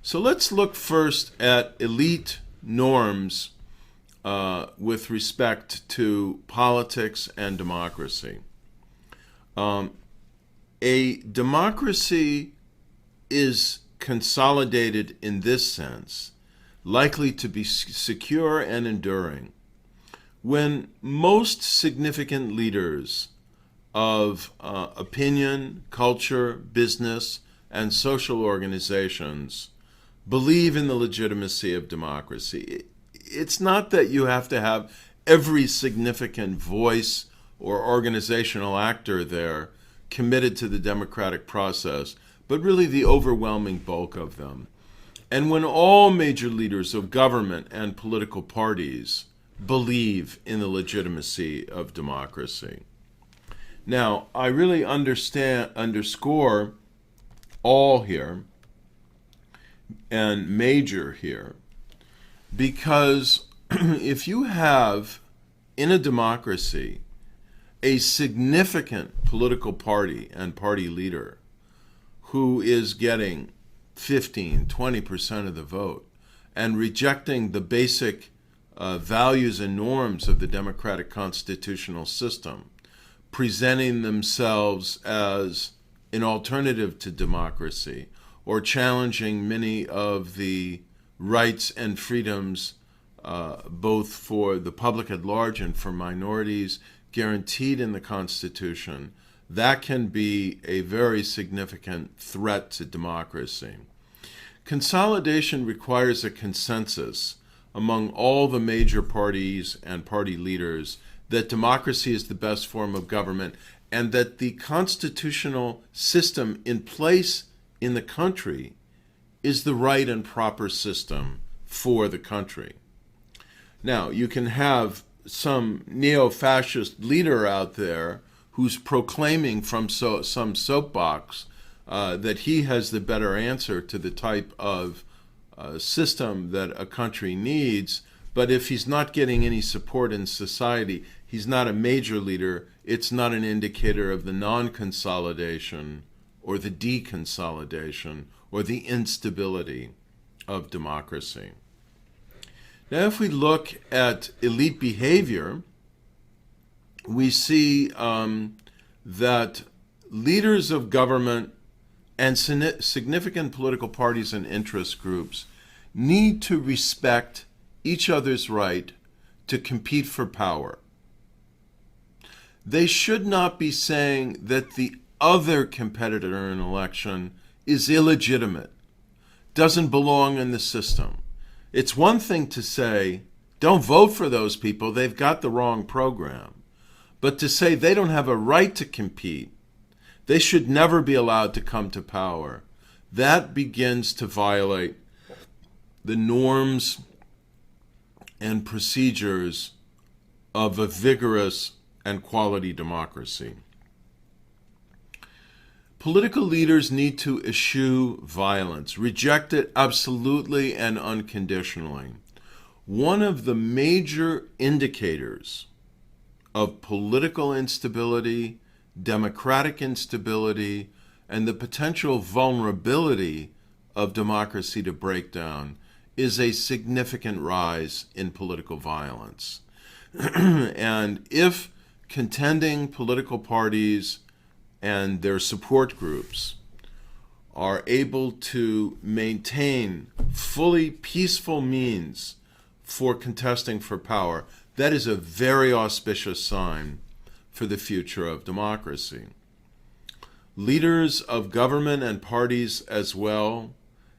So let's look first at elite norms with respect to politics and democracy. A democracy is consolidated in this sense, likely to be secure and enduring, when most significant leaders of opinion, culture, business, and social organizations believe in the legitimacy of democracy. It's not that you have to have every significant voice or organizational actor there committed to the democratic process, but really the overwhelming bulk of them. And when all major leaders of government and political parties believe in the legitimacy of democracy. Now, I really underscore all here and major here, because if you have in a democracy a significant political party and party leader who is getting 15, 20% of the vote and rejecting the basic values and norms of the democratic constitutional system, presenting themselves as an alternative to democracy, or challenging many of the rights and freedoms, both for the public at large and for minorities, guaranteed in the Constitution, that can be a very significant threat to democracy. Consolidation requires a consensus among all the major parties and party leaders that democracy is the best form of government, and that the constitutional system in place in the country is the right and proper system for the country. Now, you can have some neo-fascist leader out there who's proclaiming from some soapbox that he has the better answer to the type of system that a country needs, but if he's not getting any support in society, he's not a major leader. It's not an indicator of the non-consolidation or the deconsolidation or the instability of democracy. Now, if we look at elite behavior, we see that leaders of government and significant political parties and interest groups need to respect each other's right to compete for power. They should not be saying that the other competitor in an election is illegitimate, doesn't belong in the system. It's one thing to say, don't vote for those people, they've got the wrong program. But to say they don't have a right to compete, they should never be allowed to come to power, that begins to violate the norms and procedures of a vigorous and quality democracy. Political leaders need to eschew violence, reject it absolutely and unconditionally. One of the major indicators of political instability, democratic instability, and the potential vulnerability of democracy to break down is a significant rise in political violence. And if contending political parties and their support groups are able to maintain fully peaceful means for contesting for power, that is a very auspicious sign for the future of democracy. Leaders of government and parties as well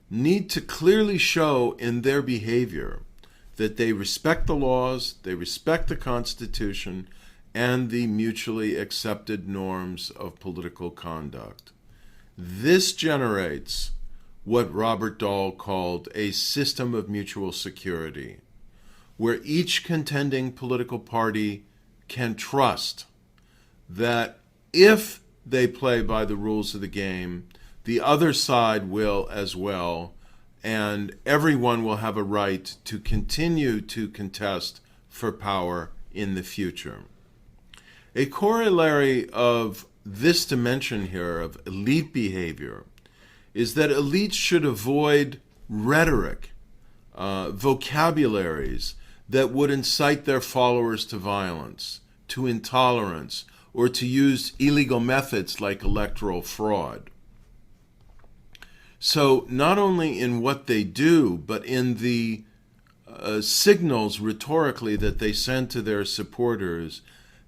need to clearly show in their behavior that they respect the laws, they respect the Constitution, and the mutually accepted norms of political conduct. This generates what Robert Dahl called a system of mutual security, where each contending political party can trust that if they play by the rules of the game, the other side will as well, and everyone will have a right to continue to contest for power in the future. A corollary of this dimension here of elite behavior is that elites should avoid rhetoric, vocabularies that would incite their followers to violence, to intolerance, or to use illegal methods like electoral fraud. So not only in what they do, but in the signals rhetorically that they send to their supporters,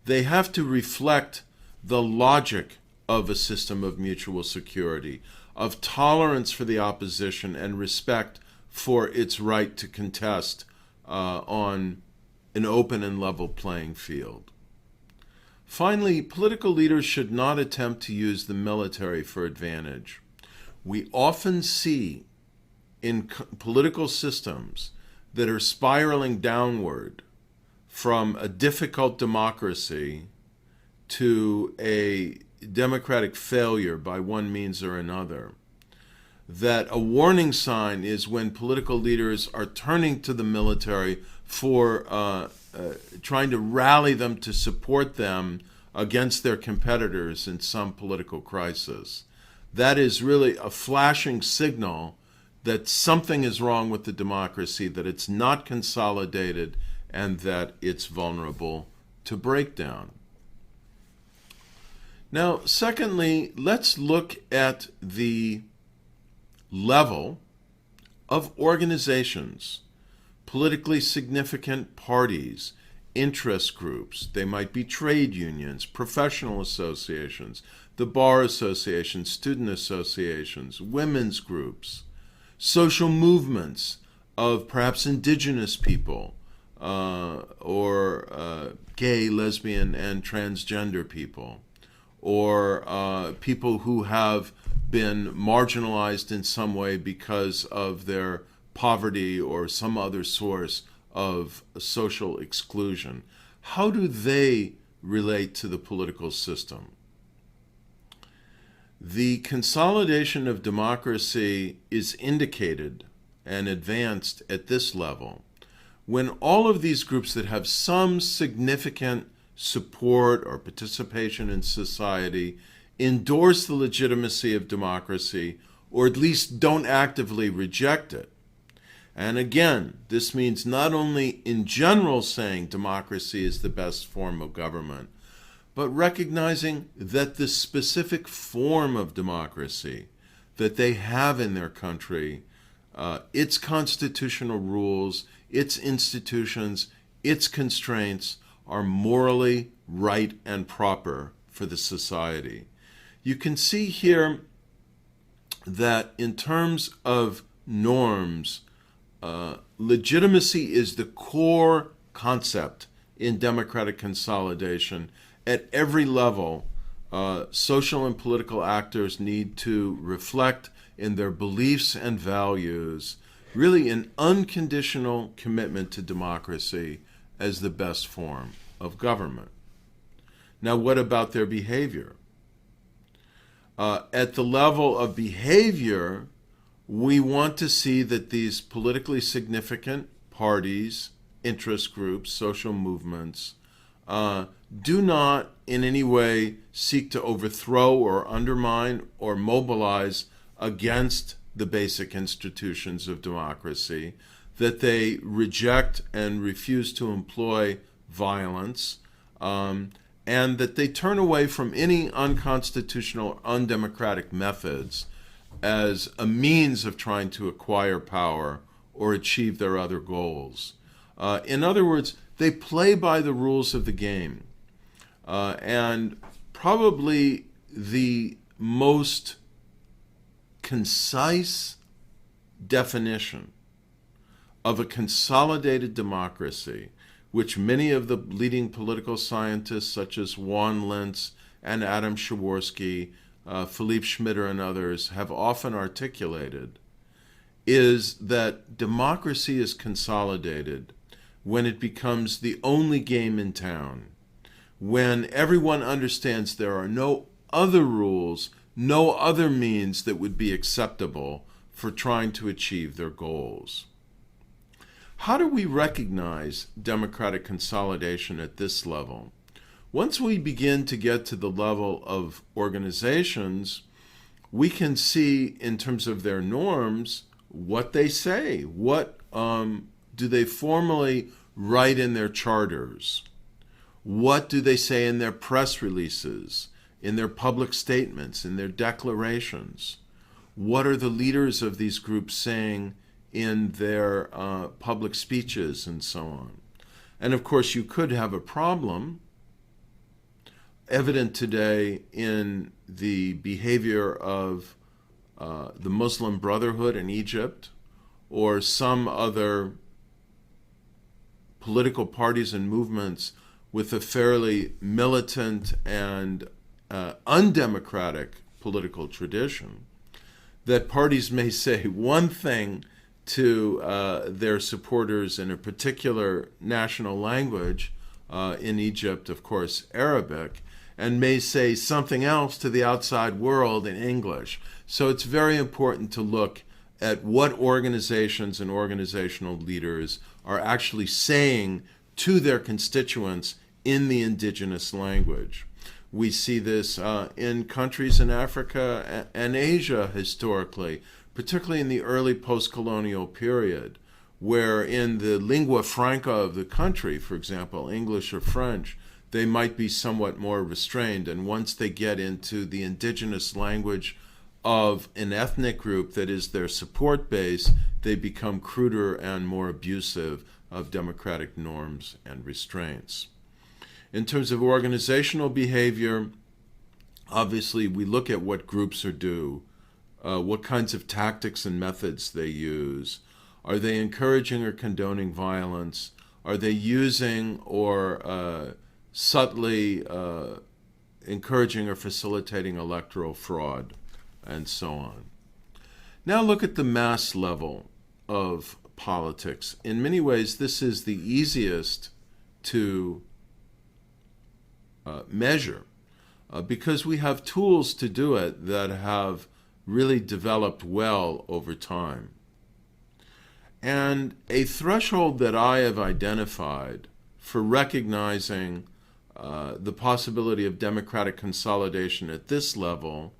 they have to reflect the logic of a system of mutual security, of tolerance for the opposition and respect for its right to contest on an open and level playing field. Finally, political leaders should not attempt to use the military for advantage. We often see in political systems that are spiraling downward from a difficult democracy to a democratic failure by one means or another, that a warning sign is when political leaders are turning to the military for trying to rally them to support them against their competitors in some political crisis. That is really a flashing signal that something is wrong with the democracy, that it's not consolidated, and that it's vulnerable to breakdown. Now, secondly, let's look at the level of organizations, politically significant parties, interest groups. They might be trade unions, professional associations, the bar associations, student associations, women's groups, social movements of perhaps indigenous people or gay, lesbian, and transgender people, or people who have been marginalized in some way because of their poverty or some other source of social exclusion. How do they relate to the political system? The consolidation of democracy is indicated and advanced at this level when all of these groups that have some significant support or participation in society endorse the legitimacy of democracy, or at least don't actively reject it. And again, this means not only in general saying democracy is the best form of government, but recognizing that the specific form of democracy that they have in their country, its constitutional rules, its institutions, its constraints are morally right and proper for the society. You can see here that in terms of norms, legitimacy is the core concept in democratic consolidation. At every level, social and political actors need to reflect in their beliefs and values really an unconditional commitment to democracy as the best form of government. Now, what about their behavior? At the level of behavior, we want to see that these politically significant parties, interest groups, social movements, do not in any way seek to overthrow or undermine or mobilize against the basic institutions of democracy, that they reject and refuse to employ violence, and that they turn away from any unconstitutional, undemocratic methods as a means of trying to acquire power or achieve their other goals. In other words, they play by the rules of the game. And probably the most concise definition of a consolidated democracy, which many of the leading political scientists such as Juan Lentz and Adam Przeworski, Philippe Schmitter and others have often articulated, is that democracy is consolidated when it becomes the only game in town, when everyone understands there are no other rules, no other means that would be acceptable for trying to achieve their goals. How do we recognize democratic consolidation at this level? Once we begin to get to the level of organizations, we can see in terms of their norms what they say. What do they formally write in their charters? What do they say in their press releases, in their public statements, in their declarations? What are the leaders of these groups saying in their public speeches and so on? And of course, you could have a problem evident today in the behavior of the Muslim Brotherhood in Egypt or some other political parties and movements with a fairly militant and undemocratic political tradition, that parties may say one thing to their supporters in a particular national language, in Egypt, of course, Arabic, and may say something else to the outside world in English. So it's very important to look at what organizations and organizational leaders are actually saying to their constituents in the indigenous language. We see this in countries in Africa and Asia historically, particularly in the early post-colonial period, where in the lingua franca of the country, for example, English or French, they might be somewhat more restrained. And once they get into the indigenous language of an ethnic group that is their support base, they become cruder and more abusive of democratic norms and restraints. In terms of organizational behavior, obviously we look at what groups are do, what kinds of tactics and methods they use. Are they encouraging or condoning violence? Are they using or subtly encouraging or facilitating electoral fraud, and so on? Now look at the mass level of politics. In many ways, this is the easiest to measure because we have tools to do it that have really developed well over time. And a threshold that I have identified for recognizing the possibility of democratic consolidation at this level,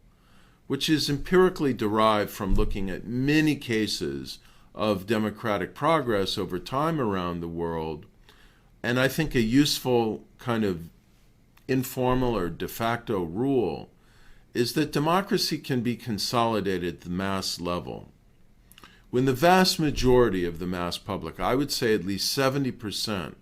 which is empirically derived from looking at many cases of democratic progress over time around the world, and I think a useful kind of informal or de facto rule is that democracy can be consolidated at the mass level when the vast majority of the mass public, I would say at least 70%,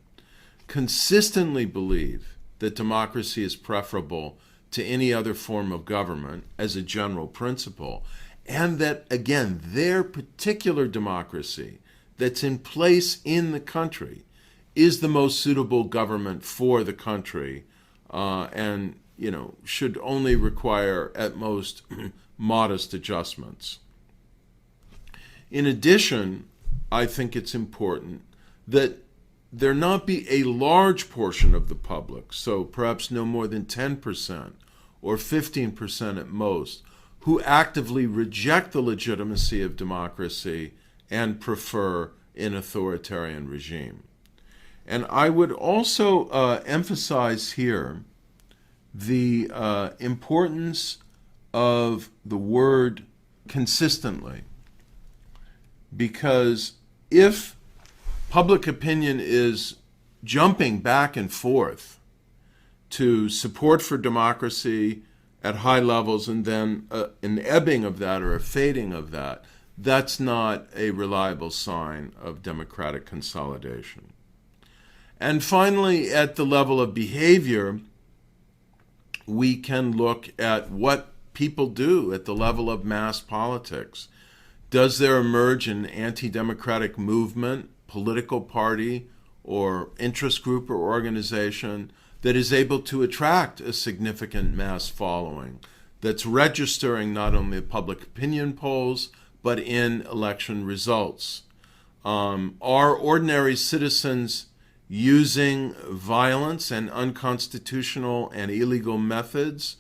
consistently believe that democracy is preferable to any other form of government as a general principle, and that, again, their particular democracy that's in place in the country is the most suitable government for the country, and should only require at most modest adjustments. In addition, I think it's important that there not be a large portion of the public, so perhaps no more than 10% or 15% at most, who actively reject the legitimacy of democracy and prefer an authoritarian regime. And I would also emphasize here the importance of the word consistently, because if public opinion is jumping back and forth to support for democracy at high levels and then an ebbing of that or a fading of that, that's not a reliable sign of democratic consolidation. And finally, at the level of behavior, we can look at what people do at the level of mass politics. Does there emerge an anti-democratic movement, political party, or interest group or organization that is able to attract a significant mass following, that's registering not only public opinion polls, but in election results? Are ordinary citizens using violence and unconstitutional and illegal methods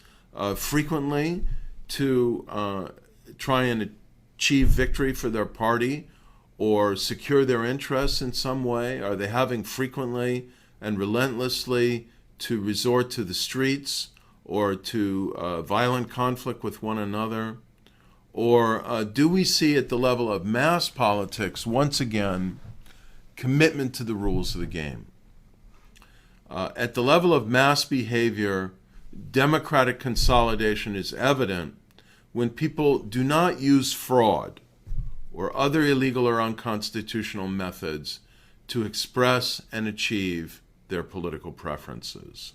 frequently to try and achieve victory for their party or secure their interests in some way? Are they having frequently and relentlessly to resort to the streets or to violent conflict with one another? Or do we see at the level of mass politics, once again, commitment to the rules of the game? At the level of mass behavior, democratic consolidation is evident when people do not use fraud or other illegal or unconstitutional methods to express and achieve their political preferences.